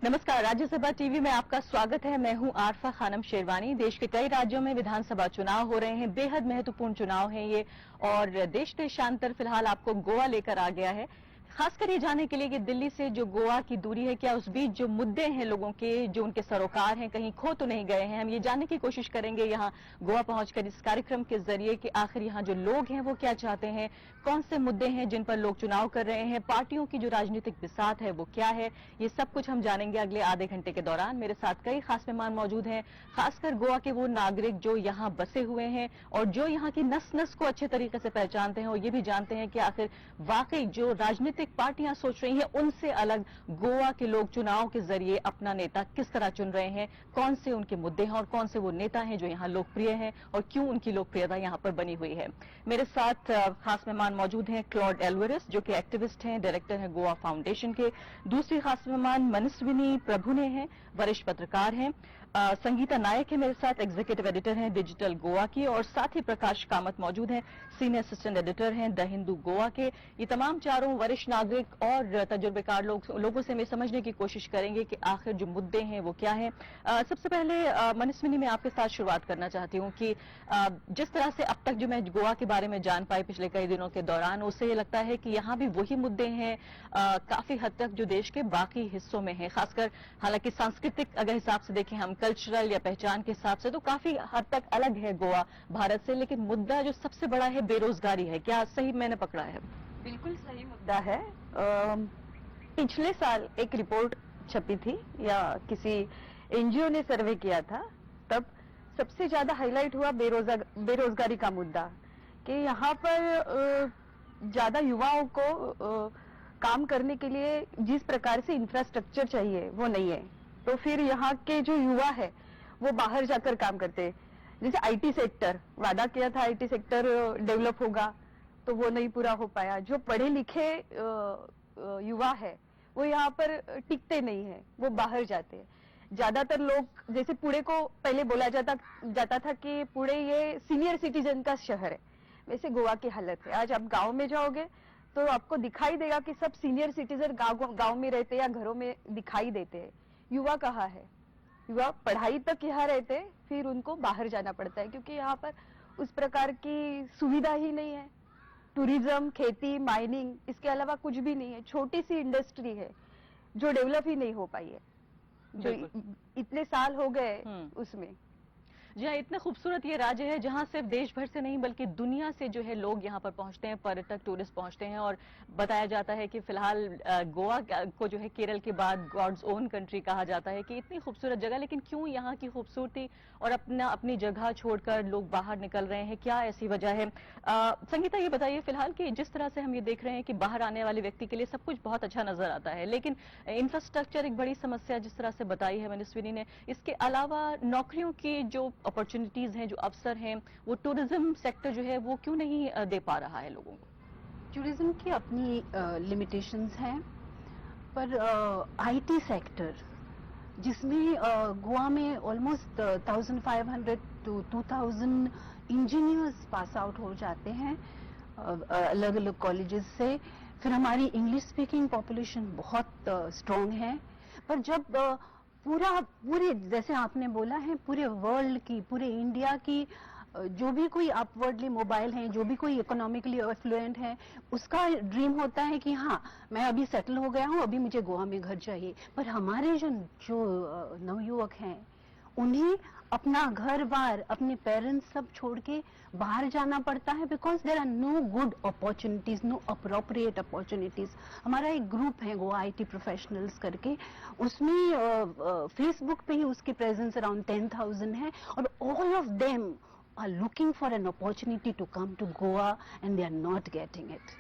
नमस्कार, राज्यसभा टीवी में आपका स्वागत है। मैं हूं आरफा खानम शेरवानी। देश के कई राज्यों में विधानसभा चुनाव हो रहे हैं, बेहद महत्वपूर्ण चुनाव है ये, और देश देशांतर फिलहाल आपको गोवा लेकर आ गया है। खासकर ये जानने के लिए कि दिल्ली से जो गोवा की दूरी है, क्या उस बीच जो मुद्दे हैं लोगों के, जो उनके सरोकार हैं, कहीं खो तो नहीं गए हैं। हम ये जानने की कोशिश करेंगे यहाँ गोवा पहुंचकर इस कार्यक्रम के जरिए कि आखिर यहाँ जो लोग हैं वो क्या चाहते हैं, कौन से मुद्दे हैं जिन पर लोग चुनाव कर रहे हैं, पार्टियों की जो राजनीतिक बिसात है वो क्या है। ये सब कुछ हम जानेंगे अगले आधे घंटे के दौरान। मेरे साथ कई खास मेहमान मौजूद हैं, खासकर गोवा के वो नागरिक जो यहाँ बसे हुए हैं और जो यहाँ की नस नस को अच्छे तरीके से पहचानते हैं और ये भी जानते हैं कि आखिर वाकई जो राजनीतिक पार्टियां सोच रही हैं उनसे अलग गोवा के लोग चुनाव के जरिए अपना नेता किस तरह चुन रहे हैं, कौन से उनके मुद्दे हैं और कौन से वो नेता हैं जो यहाँ लोकप्रिय हैं और क्यों उनकी लोकप्रियता यहाँ पर बनी हुई है। मेरे साथ खास मेहमान मौजूद हैं क्लॉड एल्वारेस, जो कि एक्टिविस्ट हैं, डायरेक्टर हैं गोवा फाउंडेशन के। दूसरी खास मेहमान मनस्विनी प्रभुने हैं, वरिष्ठ पत्रकार हैं। संगीता नायक है मेरे साथ, एग्जीक्यूटिव एडिटर हैं डिजिटल गोवा की। और साथ ही प्रकाश कामत मौजूद हैं, सीनियर असिस्टेंट एडिटर हैं द हिंदू गोवा के। ये तमाम चारों वरिष्ठ नागरिक और तजुर्बेकार लोगों से मैं समझने की कोशिश करेंगे कि आखिर जो मुद्दे हैं वो क्या हैं। सबसे पहले मनस्विनी, मैं आपके साथ शुरुआत करना चाहती हूँ कि जिस तरह से अब तक जो मैं गोवा के बारे में जान पाई पिछले कई दिनों के दौरान, उससे ये लगता है कि यहाँ भी वही मुद्दे हैं काफी हद तक जो देश के बाकी हिस्सों में है। खासकर हालांकि सांस्कृतिक अगर हिसाब से देखें हम, कल्चरल या पहचान के हिसाब से तो काफी हद तक अलग है गोवा भारत से, लेकिन मुद्दा जो सबसे बड़ा है बेरोजगारी है। क्या सही मैंने पकड़ा है? बिल्कुल सही मुद्दा है। पिछले साल एक रिपोर्ट छपी थी या किसी एनजीओ ने सर्वे किया था, तब सबसे ज्यादा हाईलाइट हुआ बेरोजगारी का मुद्दा कि यहाँ पर ज्यादा युवाओं को काम करने के लिए जिस प्रकार से इंफ्रास्ट्रक्चर चाहिए वो नहीं है। तो फिर यहाँ के जो युवा है वो बाहर जाकर काम करते हैं। जैसे आईटी सेक्टर, वादा किया था आईटी सेक्टर डेवलप होगा, तो वो नहीं पूरा हो पाया। जो पढ़े लिखे युवा है वो यहाँ पर टिकते नहीं है, वो बाहर जाते हैं। ज्यादातर लोग, जैसे पुणे को पहले बोला जाता था कि पुणे ये सीनियर सिटीजन का शहर है, वैसे गोवा की हालत है। आज आप गांव में जाओगे तो आपको दिखाई देगा कि सब सीनियर सिटीजन गांव में रहते या घरों में दिखाई देते हैं। युवा कहाँ है? युवा पढ़ाई तक यहाँ रहते, फिर उनको बाहर जाना पड़ता है क्योंकि यहाँ पर उस प्रकार की सुविधा ही नहीं है। टूरिज्म, खेती, माइनिंग, इसके अलावा कुछ भी नहीं है। छोटी सी इंडस्ट्री है जो डेवलप ही नहीं हो पाई है, जो इतने साल हो गए उसमें। जी हाँ, इतना खूबसूरत ये राज्य है जहां सिर्फ देश भर से नहीं बल्कि दुनिया से जो है लोग यहाँ पर पहुंचते हैं, पर्यटक टूरिस्ट पहुंचते हैं। और बताया जाता है कि फिलहाल गोवा को जो है केरल के बाद गॉड्स ओन कंट्री कहा जाता है कि इतनी खूबसूरत जगह, लेकिन क्यों यहाँ की खूबसूरती और अपनी जगह छोड़कर लोग बाहर निकल रहे हैं, क्या ऐसी वजह है? संगीता, ये बताइए फिलहाल कि जिस तरह से हम ये देख रहे हैं कि बाहर आने वाले व्यक्ति के लिए सब कुछ बहुत अच्छा नजर आता है, लेकिन इंफ्रास्ट्रक्चर एक बड़ी समस्या जिस तरह से बताई है मनस्विनी ने। इसके अलावा नौकरियों की जो अपॉर्चुनिटीज हैं, जो अवसर हैं, वो टूरिज्म सेक्टर जो है वो क्यों नहीं दे पा रहा है लोगों को? टूरिज्म की अपनी लिमिटेशंस हैं, पर आईटी सेक्टर जिसमें गोवा में almost 1500 to 2000 engineers pass out हो जाते हैं अलग अलग कॉलेजेस से। फिर हमारी इंग्लिश स्पीकिंग पॉपुलेशन बहुत स्ट्रांग है, पर जब पूरे जैसे आपने बोला है, पूरे वर्ल्ड की, पूरे इंडिया की जो भी कोई अपवर्डली मोबाइल है, जो भी कोई इकोनॉमिकली एफ्लुएंट है, उसका ड्रीम होता है कि हाँ मैं अभी सेटल हो गया हूँ, अभी मुझे गोवा में घर चाहिए। पर हमारे जो नवयुवक हैं उन्हें अपना घर बार, अपने पेरेंट्स सब छोड़ के बाहर जाना पड़ता है, because there are no good opportunities, no appropriate opportunities. हमारा एक ग्रुप है गोवा आईटी प्रोफेशनल्स करके, उसमें फेसबुक पे ही उसकी प्रेजेंस अराउंड 10,000 है, और all of them are looking for an opportunity to come to Goa and they are not getting it.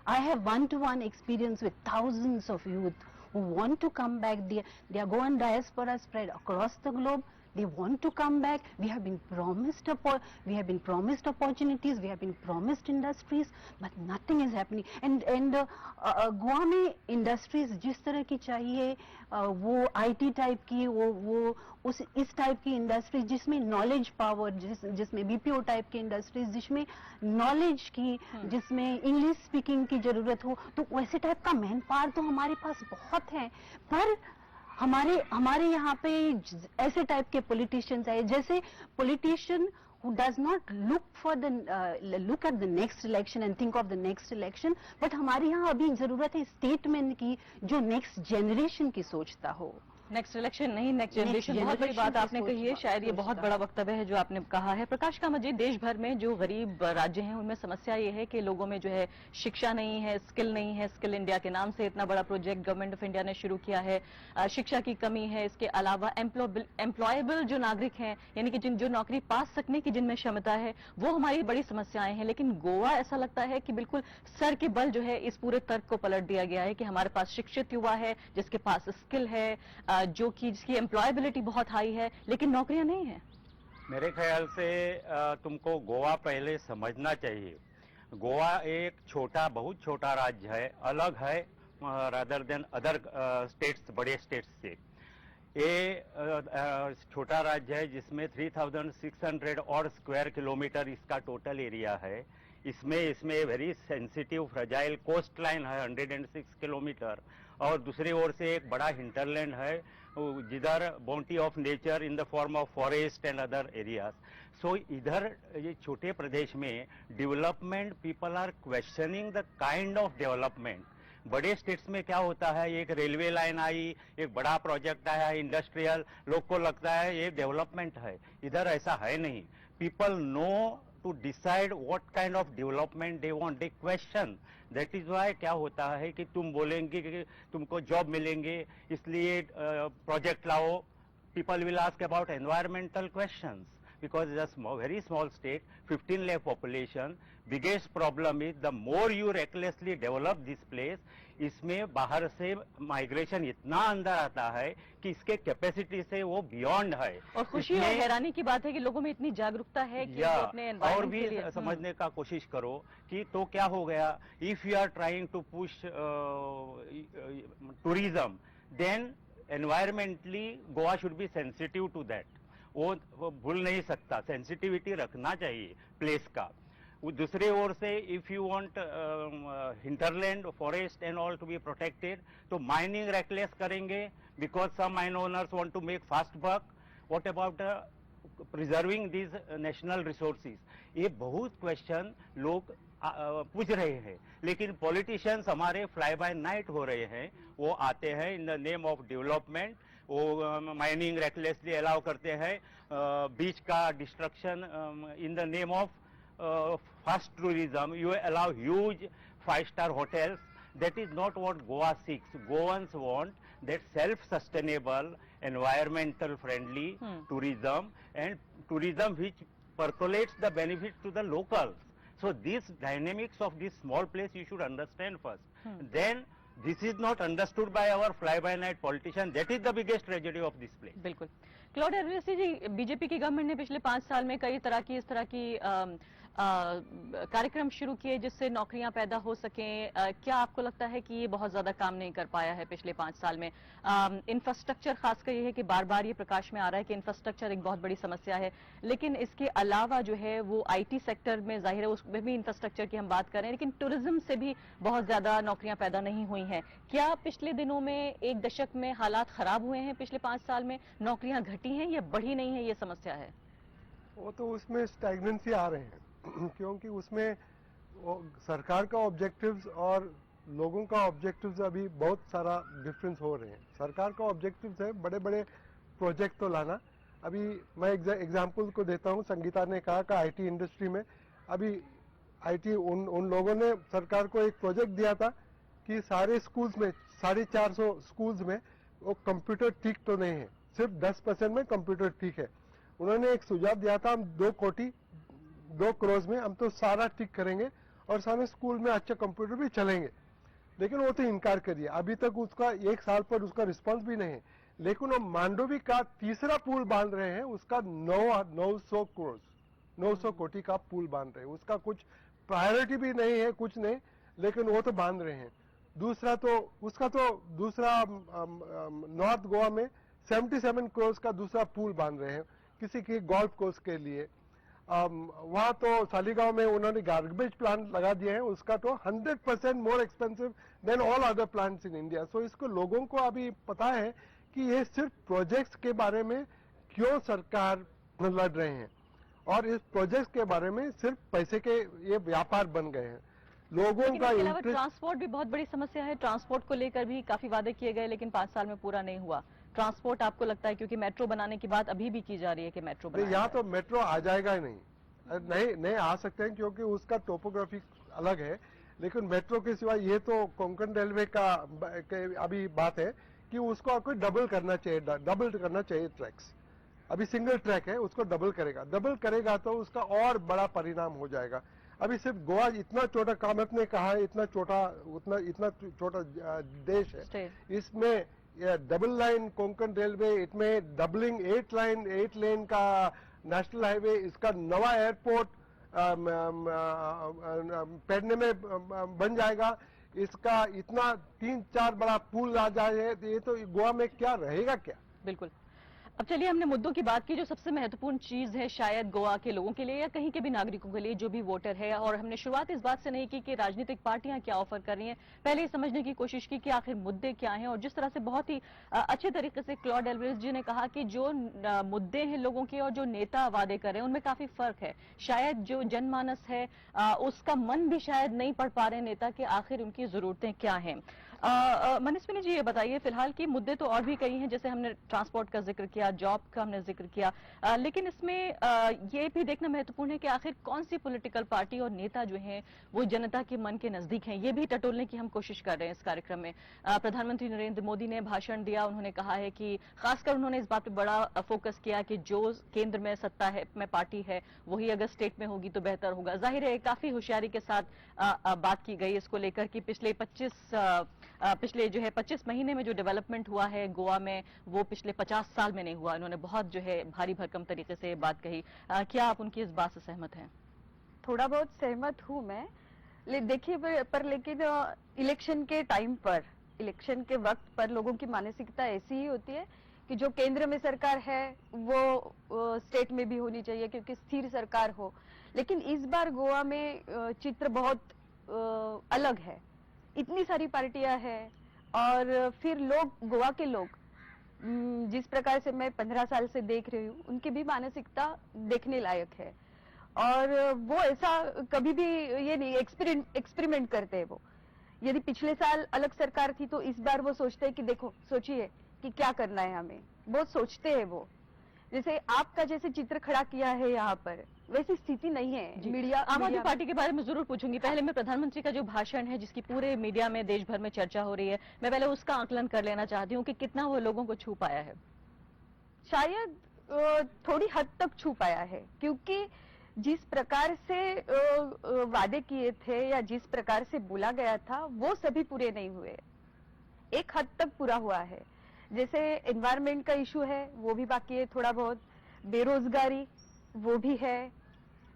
I have one-to-one experience with thousands of youth who want to come back. They are Goan diaspora spread across the globe. They want to come back. We have been promised opportunities. We have been promised industries, but nothing is happening. And Goa में industries जिस तरह की चाहिए, वो IT type की, वो इस type की इंडस्ट्रीज जिसमें नॉलेज पावर, जिसमें बीपीओ टाइप की इंडस्ट्रीज जिसमें नॉलेज की, जिसमें इंग्लिश स्पीकिंग की जरूरत हो, तो वैसे टाइप का मैन पावर तो हमारे पास बहुत है, पर हमारे यहाँ पे ऐसे टाइप के पॉलिटिशियंस आए, जैसे politician who does not look at the next election and think of the next election, but हमारे यहाँ अभी जरूरत है स्टेटमेंट की जो नेक्स्ट जनरेशन की सोचता हो। नेक्स्ट इलेक्शन नहीं, नेक्स्ट जनरेशन, बहुत बड़ी generation बात की आपने कही है। शायद ये बहुत सोचता बड़ा वक्तव्य है जो आपने कहा है। प्रकाश कामत जी, देश भर में जो गरीब राज्य हैं उनमें समस्या ये है कि लोगों में जो है शिक्षा नहीं है, स्किल नहीं है। स्किल इंडिया के नाम से इतना बड़ा प्रोजेक्ट गवर्नमेंट ऑफ इंडिया ने शुरू किया है। शिक्षा की कमी है, इसके अलावा एम्प्लॉयबल जो नागरिक हैं, यानी कि जो नौकरी पा सकने की जिनमें क्षमता है, वो हमारी बड़ी समस्याएं हैं। लेकिन गोवा ऐसा लगता है कि बिल्कुल सर के बल जो है इस पूरे तर्क को पलट दिया गया है कि हमारे पास शिक्षित युवा है जिसके पास स्किल है, जो कि जिसकी एम्प्लॉयबिलिटी बहुत हाई है, लेकिन नौकरियां नहीं है। मेरे ख्याल से तुमको गोवा पहले समझना चाहिए। गोवा एक बहुत छोटा राज्य है, अलग है रादर देन अदर स्टेट्स, बड़े स्टेट्स से। ये छोटा राज्य है जिसमें 3600 और स्क्वायर किलोमीटर इसका टोटल एरिया है। इसमें very sensitive fragile coast line है 106 किलोमीटर, और दूसरी ओर से एक बड़ा हिंटरलैंड है जिधर bounty of nature in the form of forest and other areas. So इधर ये छोटे प्रदेश में development, people are questioning the kind of development. बड़े स्टेट्स में क्या होता है, एक रेलवे लाइन आई, एक बड़ा प्रोजेक्ट आया इंडस्ट्रियल, लोग को लगता है ये डेवलपमेंट है। इधर ऐसा है नहीं। People know to decide what kind of development they want, they question. That is why क्या होता है कि तुम बोलेंगे कि तुमको जॉब मिलेंगे इसलिए प्रोजेक्ट लाओ, people will ask about environmental questions because it's a very small state, 15 lakh population. Biggest problem is the more you recklessly develop this place, इसमें बाहर से माइग्रेशन इतना अंदर आता है कि इसके कैपेसिटी से वो बियॉन्ड है। और खुशी और हैरानी की बात है कि लोगों में इतनी जागरूकता है कि वो अपने और एनवायरनमेंट भी के लिए समझने का कोशिश करो कि तो क्या हो गया, if you are trying to push tourism, then environmentally Goa should be sensitive to that. वो भूल नहीं सकता, सेंसिटिविटी रखना चाहिए प्लेस का। दूसरे ओर से if you want hinterland, forest and all to be protected, तो माइनिंग रेकलेस करेंगे because some mine owners want to make fast buck. What about preserving these national resources? ये बहुत क्वेश्चन लोग पूछ रहे हैं, लेकिन पॉलिटिशियंस हमारे फ्लाई बाय नाइट हो रहे हैं। वो आते हैं in the name of development, वो माइनिंग रेकलेसली अलाउ करते हैं, बीच का destruction in the name of fast tourism, you allow huge 5-star hotels. That is not what Goa seeks. Goans want that self-sustainable, environmental friendly tourism, and tourism which percolates the benefits to the locals. So these dynamics of this small place you should understand first. Then this is not understood by our fly-by-night politicians. That is the biggest tragedy of this place. बिल्कुल। Claudia एरवेसी जी, BJP की government ने पिछले 5 साल में कई तरह की इस तरह की कार्यक्रम शुरू किए जिससे नौकरियां पैदा हो सकें। क्या आपको लगता है कि ये बहुत ज्यादा काम नहीं कर पाया है पिछले 5 साल में? इंफ्रास्ट्रक्चर खासकर ये है कि बार बार ये प्रकाश में आ रहा है कि इंफ्रास्ट्रक्चर एक बहुत बड़ी समस्या है, लेकिन इसके अलावा जो है वो आईटी सेक्टर में जाहिर है उसमें भी इंफ्रास्ट्रक्चर की हम बात कर रहे हैं, लेकिन टूरिज्म से भी बहुत ज्यादा नौकरियां पैदा नहीं हुई हैं। क्या पिछले दिनों में, एक दशक में हालात खराब हुए हैं? पिछले 5 साल में नौकरियां घटी हैं या बढ़ी नहीं है, ये समस्या है? वो तो उसमें स्टैग्नेंसी आ रहे हैं क्योंकि उसमें सरकार का ऑब्जेक्टिव्स और लोगों का ऑब्जेक्टिव्स अभी बहुत सारा डिफरेंस हो रहे हैं। सरकार का ऑब्जेक्टिव्स है बड़े बड़े प्रोजेक्ट तो लाना। अभी मैं एग्जांपल को देता हूं, संगीता ने कहा कि आईटी इंडस्ट्री में अभी आईटी उन लोगों ने सरकार को एक प्रोजेक्ट दिया था कि सारे स्कूल्स में 450 स्कूल्स में वो कंप्यूटर ठीक तो नहीं है, सिर्फ 10% में कंप्यूटर ठीक है। उन्होंने एक सुझाव दिया था, हम 2 करोड़ में हम तो सारा ठीक करेंगे और सारे स्कूल में अच्छे कंप्यूटर भी चलेंगे, लेकिन वो तो इनकार करिए। अभी तक उसका 1 साल पर उसका रिस्पांस भी नहीं है। लेकिन वो मांडोवी का तीसरा पुल बांध रहे हैं, उसका 900 कोटी का पुल बांध रहे हैं। उसका कुछ प्रायोरिटी भी नहीं है, कुछ नहीं, लेकिन वो तो बांध रहे हैं। दूसरा नॉर्थ गोवा में 77 करोड़ का दूसरा पुल बांध रहे हैं किसी के गोल्फ कोर्स के लिए। वहां तो सालीगांव में उन्होंने गार्बेज प्लांट लगा दिए हैं, उसका तो 100% more expensive than all other plants in India. So इसको लोगों को अभी पता है कि ये सिर्फ प्रोजेक्ट्स के बारे में क्यों सरकार लड़ रहे हैं, और इस प्रोजेक्ट्स के बारे में सिर्फ पैसे के ये व्यापार बन गए हैं। लोगों लेकिन का इसके अलावा इंटरेस्ट, ट्रांसपोर्ट भी बहुत बड़ी समस्या है। ट्रांसपोर्ट को लेकर भी काफी वादे किए गए लेकिन 5 साल में पूरा नहीं हुआ। ट्रांसपोर्ट आपको लगता है, क्योंकि मेट्रो बनाने की बात अभी भी की जा रही है कि मेट्रो बनाया यहाँ जाए। तो मेट्रो आ जाएगा ही नहीं आ सकते हैं क्योंकि उसका टोपोग्राफी अलग है, लेकिन मेट्रो के सिवा ये तो कोंकण रेलवे का अभी बात है कि उसको आपको डबल करना चाहिए ट्रैक्स। अभी सिंगल ट्रैक है, उसको डबल करेगा तो उसका और बड़ा परिणाम हो जाएगा। अभी सिर्फ गोवा इतना छोटा काम आपने कहा है, इतना छोटा देश है, इसमें डबल लाइन कोंकण रेलवे, इसमें डबलिंग 8 लेन का नेशनल हाईवे, इसका नवा एयरपोर्ट पेडने में बन जाएगा, इसका इतना 3-4 बड़ा पुल आ जाए, ये तो गोवा में क्या रहेगा क्या। बिल्कुल। अब चलिए, हमने मुद्दों की बात की। जो सबसे महत्वपूर्ण चीज है शायद गोवा के लोगों के लिए या कहीं के भी नागरिकों के लिए जो भी वोटर है, और हमने शुरुआत इस बात से नहीं की कि राजनीतिक पार्टियां क्या ऑफर कर रही हैं, पहले ये समझने की कोशिश की कि आखिर मुद्दे क्या हैं। और जिस तरह से बहुत ही अच्छे तरीके से क्लॉड एल्वारेज जी ने कहा कि जो मुद्दे हैं लोगों के और जो नेता वादे कर रहे हैं उनमें काफी फर्क है। शायद जो जनमानस है उसका मन भी शायद नहीं पढ़ पा रहे नेता कि आखिर उनकी जरूरतें क्या हैं। मनस्विनी जी, ये बताइए, फिलहाल की मुद्दे तो और भी कई हैं, जैसे हमने ट्रांसपोर्ट का जिक्र किया, जॉब का हमने जिक्र किया, लेकिन इसमें ये भी देखना महत्वपूर्ण है कि आखिर कौन सी पॉलिटिकल पार्टी और नेता जो हैं वो जनता के मन के नजदीक हैं। ये भी टटोलने की हम कोशिश कर रहे हैं इस कार्यक्रम में। प्रधानमंत्री नरेंद्र मोदी ने भाषण दिया, उन्होंने कहा है कि खासकर उन्होंने इस बात पर बड़ा फोकस किया कि जो केंद्र में सत्ता है में पार्टी है वही अगर स्टेट में होगी तो बेहतर होगा। जाहिर है काफी होशियारी के साथ बात की गई इसको लेकर कि पिछले 25 महीने में जो डेवलपमेंट हुआ है गोवा में वो पिछले 50 साल में नहीं हुआ। इन्होंने बहुत जो है भारी भरकम तरीके से बात कही। क्या आप उनकी इस बात से सहमत हैं? थोड़ा बहुत सहमत हूँ मैं, देखिए लेकिन इलेक्शन के टाइम पर, इलेक्शन के वक्त पर लोगों की मानसिकता ऐसी ही होती है कि जो केंद्र में सरकार है वो स्टेट में भी होनी चाहिए क्योंकि स्थिर सरकार हो। लेकिन इस बार गोवा में चित्र बहुत अलग है। इतनी सारी पार्टियां हैं और फिर गोवा के लोग जिस प्रकार से मैं 15 साल से देख रही हूँ उनकी भी मानसिकता देखने लायक है। और वो ऐसा कभी भी ये नहीं एक्सपेरिमेंट करते हैं। वो यदि पिछले साल अलग सरकार थी तो इस बार वो सोचते हैं कि देखो सोचिए कि क्या करना है हमें, बहुत सोचते हैं वो। जैसे आपका जैसे चित्र खड़ा किया है यहाँ पर, वैसी स्थिति नहीं है। मीडिया आम आदमी पार्टी के बारे में जरूर पूछूंगी। पहले मैं प्रधानमंत्री का जो भाषण है जिसकी पूरे मीडिया में देश भर में चर्चा हो रही है, मैं पहले उसका आकलन कर लेना चाहती हूँ कि कितना वो लोगों को छू पाया है। शायद थोड़ी हद तक छू पाया है, क्योंकि जिस प्रकार से वादे किए थे या जिस प्रकार से बोला गया था वो सभी पूरे नहीं हुए। एक हद तक पूरा हुआ है। जैसे एनवायरमेंट का इशू है वो भी बाकी है, थोड़ा बहुत बेरोजगारी वो भी है,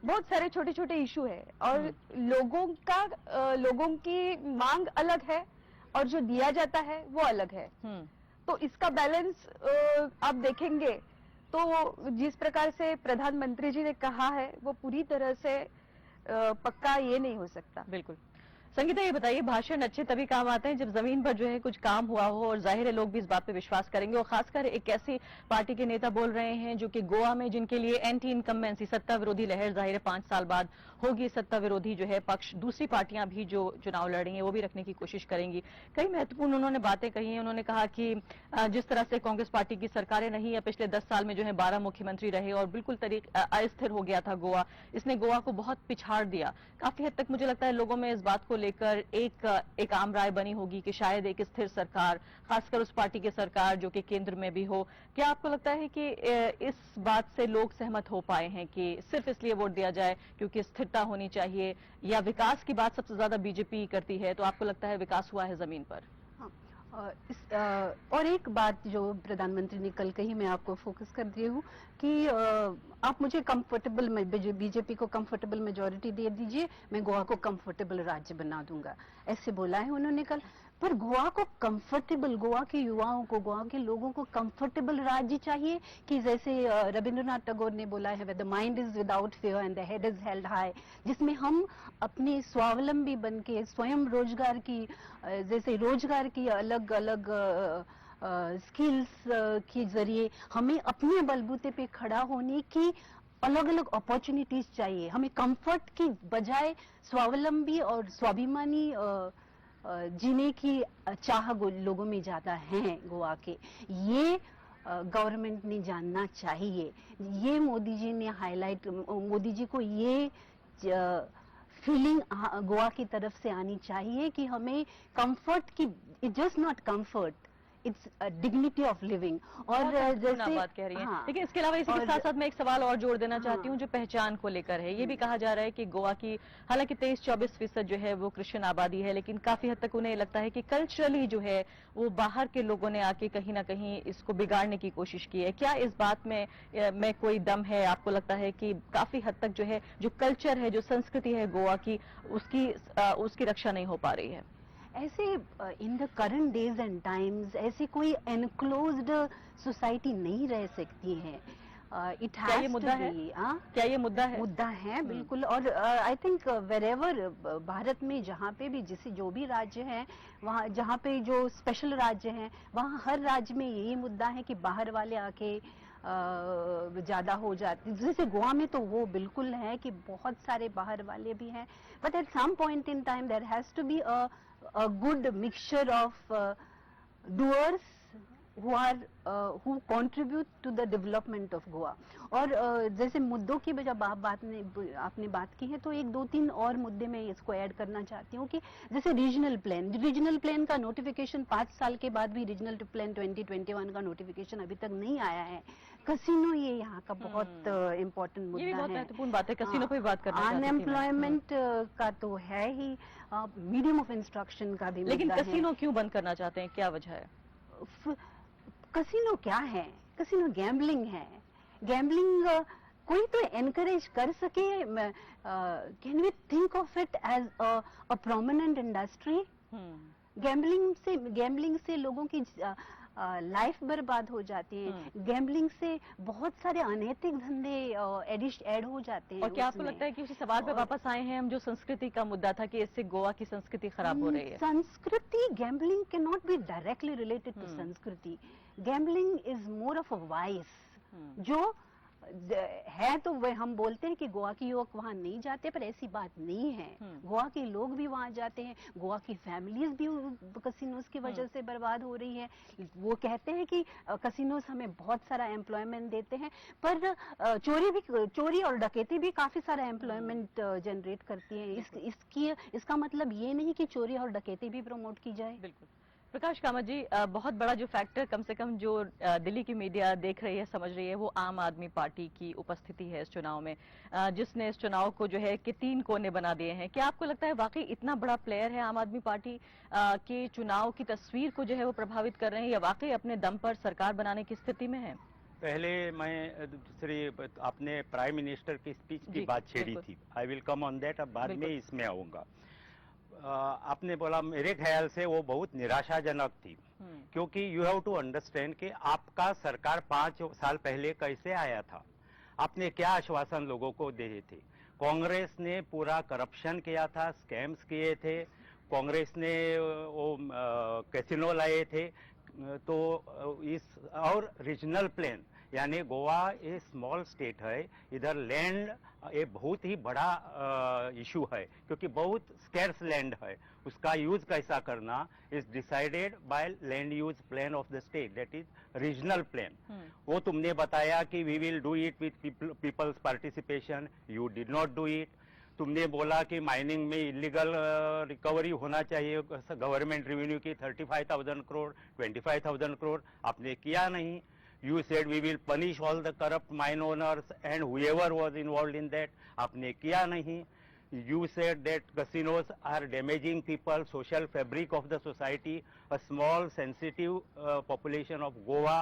बहुत सारे छोटे छोटे इशू है। और लोगों की मांग अलग है और जो दिया जाता है वो अलग है। तो इसका बैलेंस आप देखेंगे तो जिस प्रकार से प्रधानमंत्री जी ने कहा है वो पूरी तरह से पक्का ये नहीं हो सकता। बिल्कुल। संगीता, ये बताइए, भाषण अच्छे तभी काम आते हैं जब जमीन पर जो है कुछ काम हुआ हो, और जाहिर है लोग भी इस बात पे विश्वास करेंगे। और खासकर एक ऐसी पार्टी के नेता बोल रहे हैं जो कि गोवा में जिनके लिए एंटी इनकम्बेंसी, सत्ता विरोधी लहर, जाहिर है 5 साल बाद होगी, सत्ता विरोधी जो है पक्ष, दूसरी पार्टियां भी जो चुनाव लड़ रही हैं वो भी रखने की कोशिश करेंगी। कई महत्वपूर्ण उन्होंने बातें कही हैं। उन्होंने कहा कि जिस तरह से कांग्रेस पार्टी की सरकारें नहीं, या पिछले 10 साल में जो है 12 मुख्यमंत्री रहे और बिल्कुल अस्थिर हो गया था गोवा, इसने गोवा को बहुत पिछाड़ दिया। काफी हद तक मुझे लगता है लोगों में इस बात को लेकर एक आम राय बनी होगी कि शायद एक स्थिर सरकार, खासकर उस पार्टी की सरकार जो कि केंद्र में भी हो। क्या आपको लगता है कि इस बात से लोग सहमत हो पाए हैं कि सिर्फ इसलिए वोट दिया जाए क्योंकि स्थिरता होनी चाहिए, या विकास की बात सबसे ज्यादा बीजेपी करती है, तो आपको लगता है विकास हुआ है जमीन पर? और एक बात जो प्रधानमंत्री ने कल कही, मैं आपको फोकस कर दी हूँ कि आप मुझे कंफर्टेबल में, बीजेपी को कंफर्टेबल मेजोरिटी दे दीजिए, मैं गोवा को कंफर्टेबल राज्य बना दूंगा, ऐसे बोला है उन्होंने कल। पर गोवा को कंफर्टेबल, गोवा के युवाओं को, गोवा के लोगों को कंफर्टेबल राज्य चाहिए कि जैसे रविंद्रनाथ टैगोर ने बोला है, the mind is without fear and the head is held high, जिसमें हम अपने स्वावलंबी बन के स्वयं रोजगार की, जैसे रोजगार की अलग अलग स्किल्स के जरिए हमें अपने बलबूते पे खड़ा होने की अलग अलग अपॉर्चुनिटीज चाहिए। हमें कंफर्ट की बजाय स्वावलंबी और स्वाभिमानी जीने की चाह लोगों में ज्यादा है गोवा के। ये गवर्नमेंट ने जानना चाहिए। ये मोदी जी ने हाईलाइट, मोदी जी को ये फीलिंग गोवा की तरफ से आनी चाहिए कि हमें कंफर्ट की, it just not comfort, it's dignity of living. और जैसे बात कह रही हैं, हाँ, लेकिन इसके अलावा इसी के साथ साथ मैं एक सवाल और जोड़ देना चाहती हूँ हाँ, जो पहचान को लेकर है। ये भी कहा जा रहा है कि गोवा की हालांकि 23-24% जो है वो क्रिश्चियन आबादी है, लेकिन काफी हद तक उन्हें लगता है कि कल्चरली जो है वो बाहर के लोगों ने आके कहीं ना कहीं इसको बिगाड़ने की कोशिश की है। क्या इस बात में कोई दम है? आपको लगता है कि काफी हद तक जो है जो कल्चर है, जो संस्कृति है गोवा की, उसकी रक्षा नहीं हो पा रही है? ऐसे in the current days and times ऐसी कोई एनक्लोज्ड सोसाइटी नहीं रह सकती है। इट क्या ये मुद्दा है? क्या ये मुद्दा है? मुद्दा है बिल्कुल। और आई थिंक वेरेवर भारत में जहाँ पे भी जो भी राज्य है, वहाँ जहाँ पे जो स्पेशल राज्य हैं, वहाँ हर राज्य में यही मुद्दा है कि बाहर वाले आके ज्यादा हो जाते। जैसे गोवा में तो वो बिल्कुल है कि बहुत सारे बाहर वाले भी हैं, but at some point in time there has to be a good mixture of doers who contribute to the development of Goa। और जैसे मुद्दों की जब आपने बात की है, तो एक दो तीन और मुद्दे मैं इसको ऐड करना चाहती हूँ कि जैसे रीजनल प्लान का नोटिफिकेशन 5 साल के बाद भी रीजनल प्लान 2021 का नोटिफिकेशन अभी तक नहीं आया है। कसिनो ये यहाँ का बहुत इम्पोर्टेंट मुद्दा है। ये बहुत महत्वपूर्ण बात है, कसिनो पे भी बात करना चाहती थी मैं। अनएम्प्लॉयमेंट का तो है ही, मीडियम ऑफ इंस्ट्रक्शन का भी लेकिन मुद्दा है। कसिनो क्यों बंद करना चाहते हैं? क्या वजह है? कसिनो क्या है? कसिनो गैम्बलिंग है। गैम्बलिंग कोई तो एनकरेज कर सके। Can we think of it as a prominent industry? Gambling से लोगों की लाइफ बर्बाद हो जाती है। गैम्बलिंग से बहुत सारे अनैतिक धंधे ऐड हो जाते हैं। और क्या आपको लगता है कि उसी सवाल पे वापस आए हैं हम, जो संस्कृति का मुद्दा था कि इससे गोवा की संस्कृति खराब हो रही है? संस्कृति, gambling can not be directly related to संस्कृति। Gambling is more of a vice, जो है तो वह हम बोलते हैं कि गोवा के युवक वहाँ नहीं जाते, पर ऐसी बात नहीं है। गोवा के लोग भी वहाँ जाते हैं, गोवा की फैमिलीज भी कसिनोज की वजह से बर्बाद हो रही है। वो कहते हैं कि कसिनोज हमें बहुत सारा एम्प्लॉयमेंट देते हैं, पर चोरी और डकैती भी काफी सारा एम्प्लॉयमेंट जनरेट करती है। इसका मतलब ये नहीं कि चोरी और डकैती भी प्रमोट की जाए। बिल्कुल। प्रकाश कामत जी, बहुत बड़ा जो फैक्टर कम से कम जो दिल्ली की मीडिया देख रही है, समझ रही है, वो आम आदमी पार्टी की उपस्थिति है इस चुनाव में, जिसने इस चुनाव को जो है कि 3 कोने बना दिए हैं। क्या आपको लगता है वाकई इतना बड़ा प्लेयर है आम आदमी पार्टी के चुनाव की तस्वीर को जो है वो प्रभावित कर रहे हैं, या वाकई अपने दम पर सरकार बनाने की स्थिति में है? पहले मैं दूसरी, आपने प्राइम मिनिस्टर की स्पीच की बात छेड़ी थी, I will come on that, अब बाद में इसमें आऊंगा। आपने बोला, मेरे ख्याल से वो बहुत निराशाजनक थी, क्योंकि यू हैव टू अंडरस्टैंड कि आपका सरकार 5 साल पहले कैसे आया था, आपने क्या आश्वासन लोगों को दिए थे। कांग्रेस ने पूरा करप्शन किया था, स्कैम्स किए थे, कांग्रेस ने वो कैसीनो लाए थे, तो इस और रीजनल प्लान, यानी गोवा एक स्मॉल स्टेट है, इधर लैंड ये बहुत ही बड़ा इशू है, क्योंकि बहुत स्कैर्स लैंड है, उसका यूज कैसा करना is decided by land use plan of the state, that is regional plan. वो तुमने बताया कि we will do it with people's participation, you did not do it. तुमने बोला कि माइनिंग में इलीगल रिकवरी होना चाहिए गवर्नमेंट रेवेन्यू की 35,000 करोड़ 25,000 करोड़, आपने किया नहीं। You said we will punish all the corrupt mine owners and whoever was involved in that, आपने किया नहीं। You said that casinos are damaging people, social fabric of the society, a small sensitive population of Goa,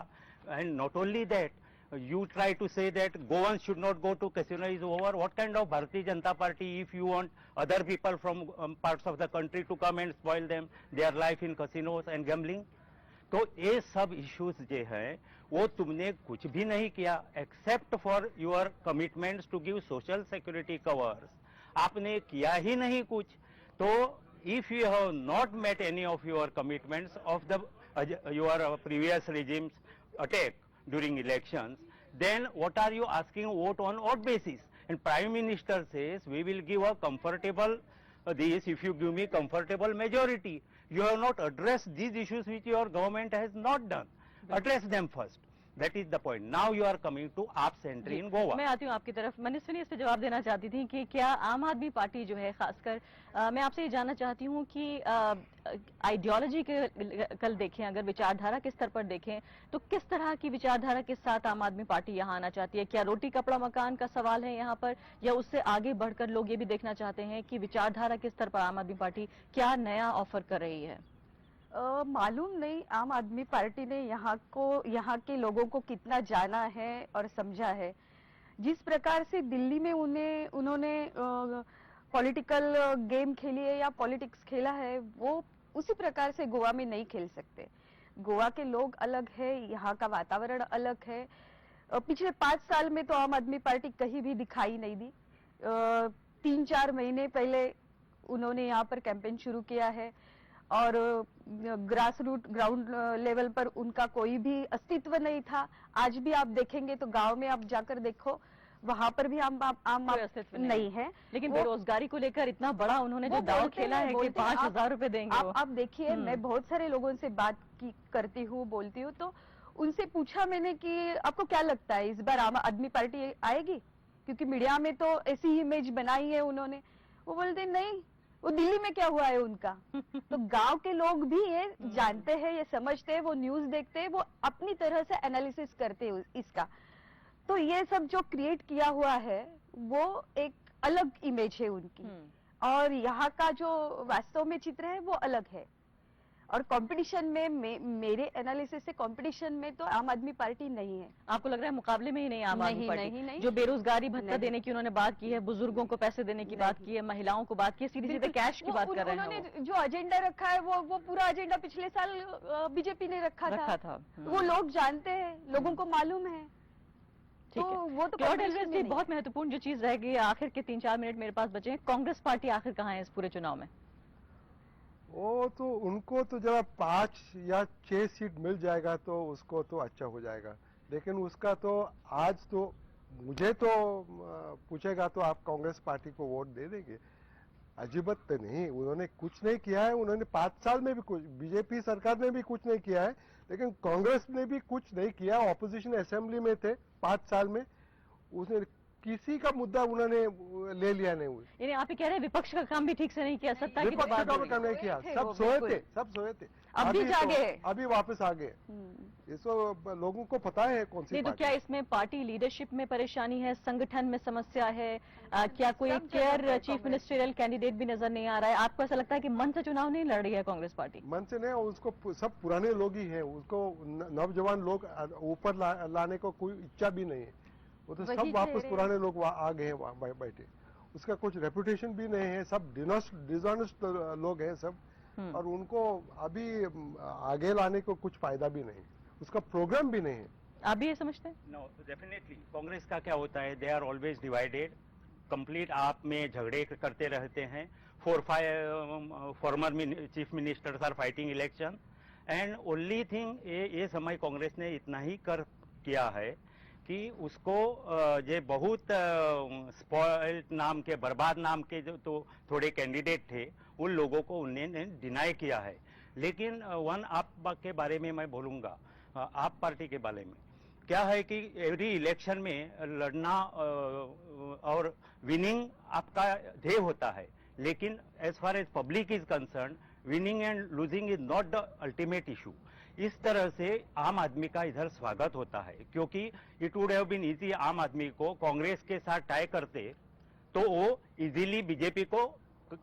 and not only that, you try to say that Goans should not go to casino is over. What kind of Bharatiya Janata Party if you want other people from parts of the country to come and spoil them their life in casinos and gambling? तो ये सब issues जो है वो तुमने कुछ भी नहीं किया, except for your commitments to give social security covers, आपने किया ही नहीं कुछ। तो if you have not met any of your commitments of the your previous regime's attack during elections, then what are you asking vote on odd basis? And Prime Minister says we will give a comfortable this if you give me comfortable majority. You have not addressed these issues which your government has not done. Address them first. That is the point. Now you are coming to AAP's entry in Goa. मैं आती हूँ आपकी तरफ। मनस्विनी इस पे जवाब देना चाहती थी कि क्या आम आदमी पार्टी जो है खासकर मैं आपसे ये जानना चाहती हूँ कि आइडियोलॉजी के कल देखें, अगर विचारधारा के स्तर पर देखें तो किस तरह की विचारधारा के साथ आम आदमी पार्टी यहाँ आना चाहती है? क्या रोटी कपड़ा मकान का सवाल है यहाँ पर, या उससे आगे बढ़कर लोग ये भी देखना चाहते हैं कि विचारधारा के स्तर पर आम आदमी पार्टी क्या नया ऑफर कर रही है? मालूम नहीं आम आदमी पार्टी ने यहाँ के लोगों को कितना जाना है और समझा है। जिस प्रकार से दिल्ली में उन्होंने पॉलिटिकल गेम खेली है या पॉलिटिक्स खेला है, वो उसी प्रकार से गोवा में नहीं खेल सकते। गोवा के लोग अलग है, यहाँ का वातावरण अलग है। पिछले 5 साल में तो आम आदमी पार्टी कहीं भी दिखाई नहीं दी। 3-4 महीने पहले उन्होंने यहाँ पर कैंपेन शुरू किया है और ग्रास रूट ग्राउंड लेवल पर उनका कोई भी अस्तित्व नहीं था। आज भी आप देखेंगे तो गांव में आप जाकर देखो, वहां पर भी आम अस्तित्व नहीं है। लेकिन बेरोजगारी को लेकर इतना बड़ा उन्होंने जो दाव खेला है कि 5,000 रुपए देंगे। आप देखिए, मैं बहुत सारे लोगों से बात करती हूँ, बोलती हूँ, तो उनसे पूछा मैंने कि आपको क्या लगता है इस बार आम आदमी पार्टी आएगी, क्योंकि मीडिया में तो ऐसी इमेज बनाई है उन्होंने। वो बोलते नहीं, वो दिल्ली में क्या हुआ है उनका। तो गांव के लोग भी ये जानते हैं, ये समझते हैं, वो न्यूज देखते हैं, वो अपनी तरह से एनालिसिस करते हैं इसका। तो ये सब जो क्रिएट किया हुआ है वो एक अलग इमेज है उनकी, और यहाँ का जो वास्तव में चित्र है वो अलग है। और कंपटीशन में मेरे एनालिसिस से कंपटीशन में तो आम आदमी पार्टी नहीं है। आपको लग रहा है मुकाबले में ही नहीं आम आदमी पार्टी? नहीं। जो बेरोजगारी भत्ता देने की उन्होंने बात की है, बुजुर्गों को पैसे देने की बात की है, महिलाओं को बात की है, सीधे कैश की बात कर रहे हैं। उन्होंने जो एजेंडा रखा है वो पूरा एजेंडा पिछले साल बीजेपी ने रखा था। वो लोग जानते हैं, लोगों को मालूम है। ठीक है। वो तो क्लॉड एल्वेस जी, बहुत महत्वपूर्ण जो चीज रह गई, आखिर के 3-4 मिनट मेरे पास बचे हैं, कांग्रेस पार्टी आखिर कहाँ है इस पूरे चुनाव में? वो तो उनको तो जब 5 या 6 सीट मिल जाएगा तो उसको तो अच्छा हो जाएगा। लेकिन उसका तो आज तो मुझे तो पूछेगा तो आप कांग्रेस पार्टी को वोट दे देंगे? अजीबत तो नहीं, उन्होंने कुछ नहीं किया है। उन्होंने 5 साल में भी कुछ, बीजेपी सरकार ने भी कुछ नहीं किया है, लेकिन कांग्रेस ने भी कुछ नहीं किया। ऑपोजिशन असेंबली में थे 5 साल में, उसने किसी का मुद्दा उन्होंने ले लिया नहीं। यानी आप ये कह रहे हैं विपक्ष का काम भी ठीक से नहीं किया, सत्ता की विपक्ष का काम नहीं किया, सब सोए थे। अभी जागे, अभी वापस आ गए। इसको लोगों को पता है कौन सी नहीं तो क्या इसमें पार्टी लीडरशिप में परेशानी है, संगठन में समस्या है, क्या कोई क्लियर चीफ मिनिस्टरियल कैंडिडेट भी नजर नहीं आ रहा है? आपको ऐसा लगता है कि मन से चुनाव नहीं लड़ रही है कांग्रेस पार्टी? मन से नहीं, उसको सब पुराने लोग ही हैं, उसको नौजवान लोग ऊपर लाने को कोई इच्छा भी नहीं है। वो तो सब वापस पुराने लोग आ गए हैं वहाँ बैठे। उसका कुछ रेपुटेशन भी नहीं है, सब डिसऑनेस्ट लोग हैं सब, और उनको अभी आगे लाने को कुछ फायदा भी नहीं, उसका प्रोग्राम भी नहीं है। आप भी ये समझते हैं? नो, डेफिनेटली कांग्रेस का क्या होता है, they are always divided, complete आप में झगड़े करते रहते हैं। 4-5 former chief ministers are fighting election, and only thing ये समय कांग्रेस ने इतना ही किया है कि उसको ये बहुत स्पॉइल्ड नाम के, बर्बाद नाम के जो तो थोड़े कैंडिडेट थे, उन लोगों को उन्होंने डिनाई किया है। लेकिन आप के बारे में मैं बोलूंगा, आप पार्टी के बारे में क्या है कि एवरी इलेक्शन में लड़ना और विनिंग आपका ध्येय होता है, लेकिन as far as public is concern, winning and losing is not the ultimate issue. इस तरह से आम आदमी का इधर स्वागत होता है, क्योंकि it would have been easy आम आदमी को कांग्रेस के साथ टाई करते तो वो इजीली बीजेपी को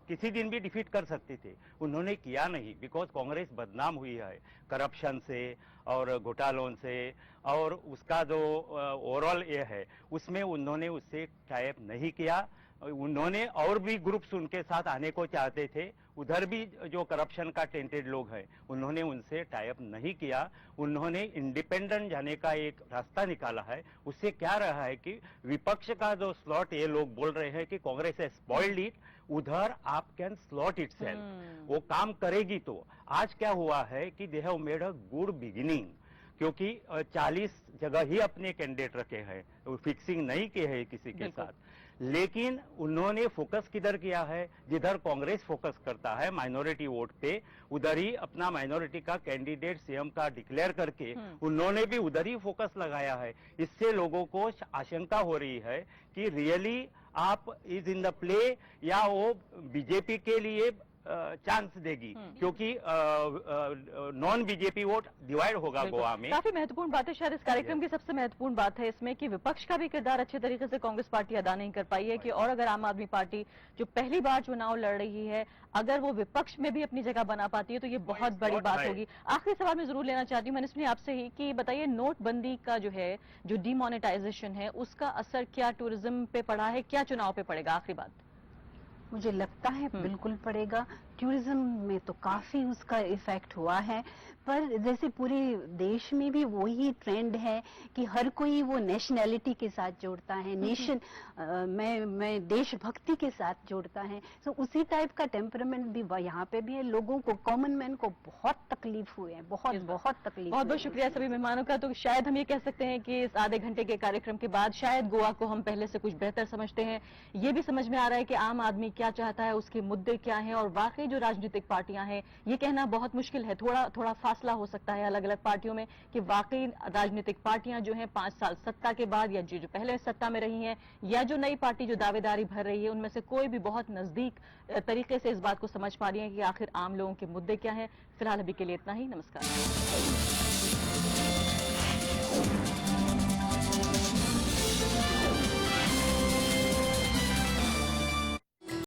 किसी दिन भी डिफीट कर सकते थे। उन्होंने किया नहीं, बिकॉज कांग्रेस बदनाम हुई है करप्शन से और घोटालों से, और उसका जो ओवरऑल ये है उसमें उन्होंने उससे टाई अप नहीं किया। उन्होंने और भी ग्रुप्स उनके साथ आने को चाहते थे, उधर भी जो करप्शन का टेंटेड लोग हैं उन्होंने उनसे टाई अप नहीं किया। उन्होंने इंडिपेंडेंट जाने का एक रास्ता निकाला है। उससे क्या रहा है कि विपक्ष का जो स्लॉट ये लोग बोल रहे हैं कि कांग्रेस है स्पॉइल्ड इट, उधर आप कैन स्लॉट इट वो काम करेगी। तो आज क्या हुआ है कि they have made a good beginning, क्योंकि 40 जगह ही अपने कैंडिडेट रखे हैं, फिक्सिंग नहीं किए है किसी के बिल्कुल। साथ। लेकिन उन्होंने फोकस किधर किया है, जिधर कांग्रेस फोकस करता है माइनॉरिटी वोट पे, उधर ही अपना माइनॉरिटी का कैंडिडेट सीएम का डिक्लेयर करके उन्होंने भी उधर ही फोकस लगाया है। इससे लोगों को आशंका हो रही है कि रियली आप इज इन द प्ले, या वो बीजेपी के लिए चांस देगी, क्योंकि नॉन बीजेपी वोट डिवाइड होगा बिल्कुल। गोवा में। काफी महत्वपूर्ण बात है, शायद इस कार्यक्रम की सबसे महत्वपूर्ण बात है इसमें कि विपक्ष का भी किरदार अच्छे तरीके से कांग्रेस पार्टी अदा नहीं कर पाई है, कि और अगर आम आदमी पार्टी जो पहली बार चुनाव लड़ रही है, अगर वो विपक्ष में भी अपनी जगह बना पाती है तो ये बहुत बड़ी बात होगी। आखिरी सवाल मैं जरूर लेना चाहती हूँ मनीष आपसे ही, कि बताइए नोटबंदी का जो है, जो डिमोनेटाइजेशन है, उसका असर क्या टूरिज्म पे पड़ा है, क्या चुनाव पे पड़ेगा? आखिरी बात। मुझे लगता है बिल्कुल पड़ेगा। टूरिज्म में तो काफी उसका इफेक्ट हुआ है, पर जैसे पूरे देश में भी वही ट्रेंड है कि हर कोई वो नेशनैलिटी के साथ जोड़ता है, नेशन मैं देशभक्ति के साथ जोड़ता है। तो उसी टाइप का टेम्परामेंट भी यहाँ पे भी है। लोगों को, कॉमन मैन को बहुत तकलीफ हुई है, बहुत बहुत तकलीफ। बहुत बहुत शुक्रिया सभी मेहमानों का। तो शायद हम ये कह सकते हैं कि इस आधे घंटे के कार्यक्रम के बाद शायद गोवा को हम पहले से कुछ बेहतर समझते हैं। ये भी समझ में आ रहा है कि आम आदमी क्या चाहता है, उसके मुद्दे क्या हैं, और वाकई जो राजनीतिक पार्टियां हैं, ये कहना बहुत मुश्किल है, थोड़ा फासला हो सकता है अलग अलग पार्टियों में, कि वाकई राजनीतिक पार्टियां जो हैं 5 साल सत्ता के बाद, या जो पहले सत्ता में रही हैं, या जो नई पार्टी जो दावेदारी भर रही है, उनमें से कोई भी बहुत नजदीक तरीके से इस बात को समझ पा रही है कि आखिर आम लोगों के मुद्दे क्या हैं। फिलहाल अभी के लिए इतना ही। नमस्कार।